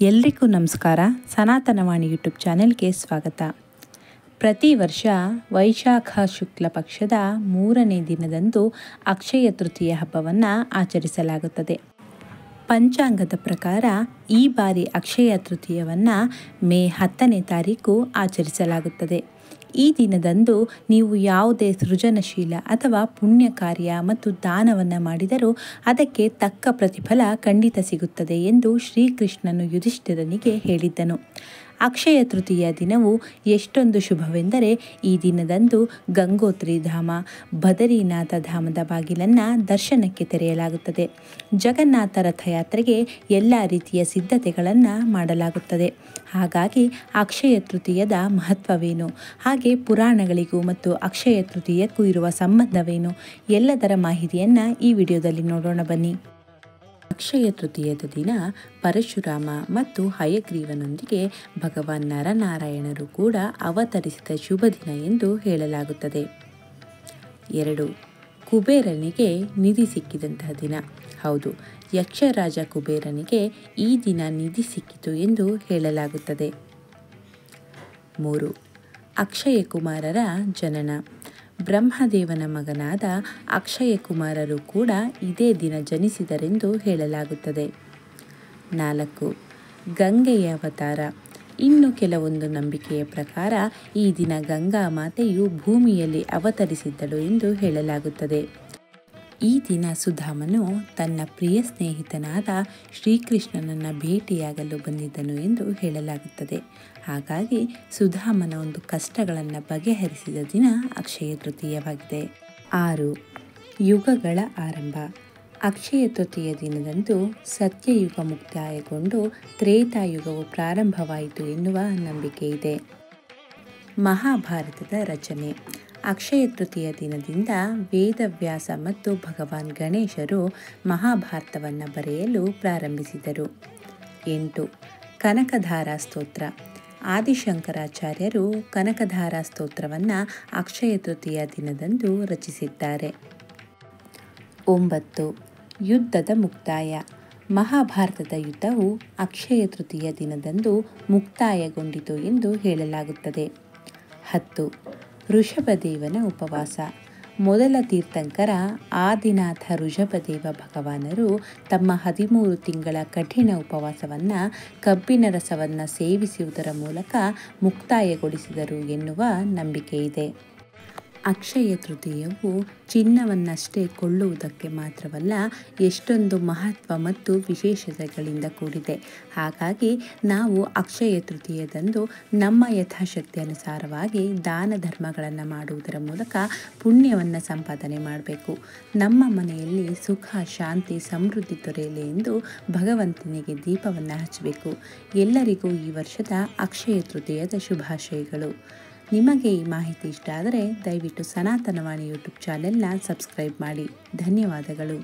ಎಲ್ರಿಗೂ ನಮಸ್ಕಾರ. ಸನಾತನವಾಣಿ ಯೂಟ್ಯೂಬ್ ಚಾನೆಲ್ಗೆ ಸ್ವಾಗತ. ಪ್ರತಿ ವರ್ಷ ವೈಶಾಖ ಶುಕ್ಲ ಪಕ್ಷದ 3ನೇ ದಿನದಂದು ಅಕ್ಷಯ ತೃತೀಯ ಹಬ್ಬವನ್ನು ಆಚರಿಸಲಾಗುತ್ತದೆ. ಪಂಚಾಂಗದ ಪ್ರಕಾರ ಈ ಬಾರಿ ಅಕ್ಷಯ ತೃತೀಯವನ್ನು ಮೇ 10ನೇ ತಾರೀಕು ಆಚರಿಸಲಾಗುತ್ತದೆ. ಈ ದಿನದಂದು ನೀವು ಯಾವುದೇ ಸೃಜನಶೀಲ ಅಥವಾ ಪುಣ್ಯ ಕಾರ್ಯ ಮತ್ತು ದಾನವನ್ನು ಮಾಡಿದರೂ ಅದಕ್ಕೆ ತಕ್ಕ ಪ್ರತಿಫಲ ಖಂಡಿತ ಸಿಗುತ್ತದೆ ಎಂದು ಶ್ರೀಕೃಷ್ಣನು ಯುಧಿಷ್ಠಿರನಿಗೆ ಹೇಳಿದ್ದನು. ಅಕ್ಷಯ ತೃತೀಯ ದಿನವು ಎಷ್ಟೊಂದು ಶುಭವೆಂದರೆ, ಈ ದಿನದಂದು ಗಂಗೋತ್ರಿ ಧಾಮ, ಬದರಿನಾಥ ಧಾಮದ ಬಾಗಿಲನ್ನು ದರ್ಶನಕ್ಕೆ ತೆರೆಯಲಾಗುತ್ತದೆ. ಜಗನ್ನಾಥ ರಥಯಾತ್ರೆಗೆ ಎಲ್ಲ ರೀತಿಯ ಸಿದ್ಧತೆಗಳನ್ನು ಮಾಡಲಾಗುತ್ತದೆ. ಹಾಗಾಗಿ ಅಕ್ಷಯ ತೃತೀಯದ ಮಹತ್ವವೇನು, ಹಾಗೆ ಪುರಾಣಗಳಿಗೂ ಮತ್ತು ಅಕ್ಷಯ ತೃತೀಯಕ್ಕೂ ಇರುವ ಸಂಬಂಧವೇನು, ಎಲ್ಲದರ ಮಾಹಿತಿಯನ್ನು ಈ ವಿಡಿಯೋದಲ್ಲಿ ನೋಡೋಣ ಬನ್ನಿ. ಅಕ್ಷಯ ತೃತೀಯದ ದಿನ ಪರಶುರಾಮ ಮತ್ತು ಹಯಗ್ರೀವನೊಂದಿಗೆ ಭಗವಾನ್ ನರನಾರಾಯಣರು ಕೂಡ ಅವತರಿಸಿದ ಶುಭ ದಿನ ಎಂದು ಹೇಳಲಾಗುತ್ತದೆ. 2. ಕುಬೇರನಿಗೆ ನಿಧಿ ಸಿಕ್ಕಿದಂತಹ ದಿನ. ಹೌದು, ಯಕ್ಷರಾಜ ಕುಬೇರನಿಗೆ ಈ ದಿನ ನಿಧಿ ಸಿಕ್ಕಿತು ಎಂದು ಹೇಳಲಾಗುತ್ತದೆ. 3. ಅಕ್ಷಯ ಕುಮಾರರ ಜನನ. ಬ್ರಹ್ಮದೇವನ ಮಗನಾದ ಅಕ್ಷಯ ಕುಮಾರರು ಕೂಡ ಇದೇ ದಿನ ಜನಿಸಿದರೆಂದು ಹೇಳಲಾಗುತ್ತದೆ. 4. ಗಂಗೆಯ ಅವತಾರ. ಇನ್ನು ಕೆಲವೊಂದು ನಂಬಿಕೆಯ ಪ್ರಕಾರ ಈ ದಿನ ಗಂಗಾ ಮಾತೆಯು ಭೂಮಿಯಲ್ಲಿ ಅವತರಿಸಿದ್ದಳು ಎಂದು ಹೇಳಲಾಗುತ್ತದೆ. ಈ ದಿನ ಸುಧಾಮನು ತನ್ನ ಪ್ರಿಯ ಸ್ನೇಹಿತನಾದ ಶ್ರೀಕೃಷ್ಣನನ್ನು ಭೇಟಿಯಾಗಲು ಬಂದಿದ್ದನು ಎಂದು ಹೇಳಲಾಗುತ್ತದೆ. ಹಾಗಾಗಿ ಸುಧಾಮನ ಒಂದು ಕಷ್ಟಗಳನ್ನು ಬಗೆಹರಿಸಿದ ದಿನ ಅಕ್ಷಯ ತೃತೀಯವಾಗಿದೆ. 6. ಯುಗಗಳ ಆರಂಭ. ಅಕ್ಷಯ ತೃತೀಯ ದಿನದಂದು ಸತ್ಯಯುಗ ಮುಕ್ತಾಯಗೊಂಡು ತ್ರೇತಾಯುಗವು ಪ್ರಾರಂಭವಾಯಿತು ಎನ್ನುವ ನಂಬಿಕೆ ಇದೆ. ಮಹಾಭಾರತದ ರಚನೆ. ಅಕ್ಷಯ ತೃತೀಯ ದಿನದಿಂದ ವೇದವ್ಯಾಸ ಮತ್ತು ಭಗವಾನ್ ಗಣೇಶರು ಮಹಾಭಾರತವನ್ನು ಬರೆಯಲು ಪ್ರಾರಂಭಿಸಿದರು. 8. ಕನಕಧಾರ ಸ್ತೋತ್ರ. ಆದಿಶಂಕರಾಚಾರ್ಯರು ಕನಕಧಾರ ಸ್ತೋತ್ರವನ್ನು ಅಕ್ಷಯ ತೃತೀಯ ದಿನದಂದು ರಚಿಸಿದ್ದಾರೆ. 9. ಯುದ್ಧದ ಮುಕ್ತಾಯ. ಮಹಾಭಾರತದ ಯುದ್ಧವು ಅಕ್ಷಯ ತೃತೀಯ ದಿನದಂದು ಮುಕ್ತಾಯಗೊಂಡಿತು ಎಂದು ಹೇಳಲಾಗುತ್ತದೆ. 10. ಋಷಭದೇವನ ಉಪವಾಸ. ಮೊದಲ ತೀರ್ಥಂಕರ ಆದಿನಾಥ ಋಷಭದೇವ ಭಗವಾನರು ತಮ್ಮ 13 ತಿಂಗಳ ಕಠಿಣ ಉಪವಾಸವನ್ನು ಕಬ್ಬಿನ ರಸವನ್ನು ಸೇವಿಸುವುದರ ಮೂಲಕ ಮುಕ್ತಾಯಗೊಳಿಸಿದರು ಎನ್ನುವ ನಂಬಿಕೆ ಇದೆ. ಅಕ್ಷಯ ತೃತೀಯವು ಚಿನ್ನವನ್ನಷ್ಟೇ ಕೊಳ್ಳುವುದಕ್ಕೆ ಮಾತ್ರವಲ್ಲ, ಎಷ್ಟೊಂದು ಮಹತ್ವ ಮತ್ತು ವಿಶೇಷತೆಗಳಿಂದ ಕೂಡಿದೆ. ಹಾಗಾಗಿ ನಾವು ಅಕ್ಷಯ ತೃತೀಯದಂದು ನಮ್ಮ ಯಥಾಶಕ್ತಿ ಅನುಸಾರವಾಗಿ ದಾನ ಧರ್ಮಗಳನ್ನು ಮಾಡುವುದರ ಮೂಲಕ ಪುಣ್ಯವನ್ನು ಸಂಪಾದನೆ ಮಾಡಬೇಕು. ನಮ್ಮ ಮನೆಯಲ್ಲಿ ಸುಖ, ಶಾಂತಿ, ಸಮೃದ್ಧಿ ದೊರೆಯಲಿ ಎಂದು ಭಗವಂತನಿಗೆ ದೀಪವನ್ನು ಹಚ್ಚಬೇಕು. ಎಲ್ಲರಿಗೂ ಈ ವರ್ಷದ ಅಕ್ಷಯ ತೃತೀಯದ ಶುಭಾಶಯಗಳು. ನಿಮಗೆ ಈ ಮಾಹಿತಿ ಇಷ್ಟ ಆದರೆ ದಯವಿಟ್ಟು ಸನಾತನವಾಣಿ ಯೂಟ್ಯೂಬ್ ಚಾನೆಲ್ನ ಸಬ್ಸ್ಕ್ರೈಬ್ ಮಾಡಿ. ಧನ್ಯವಾದಗಳು.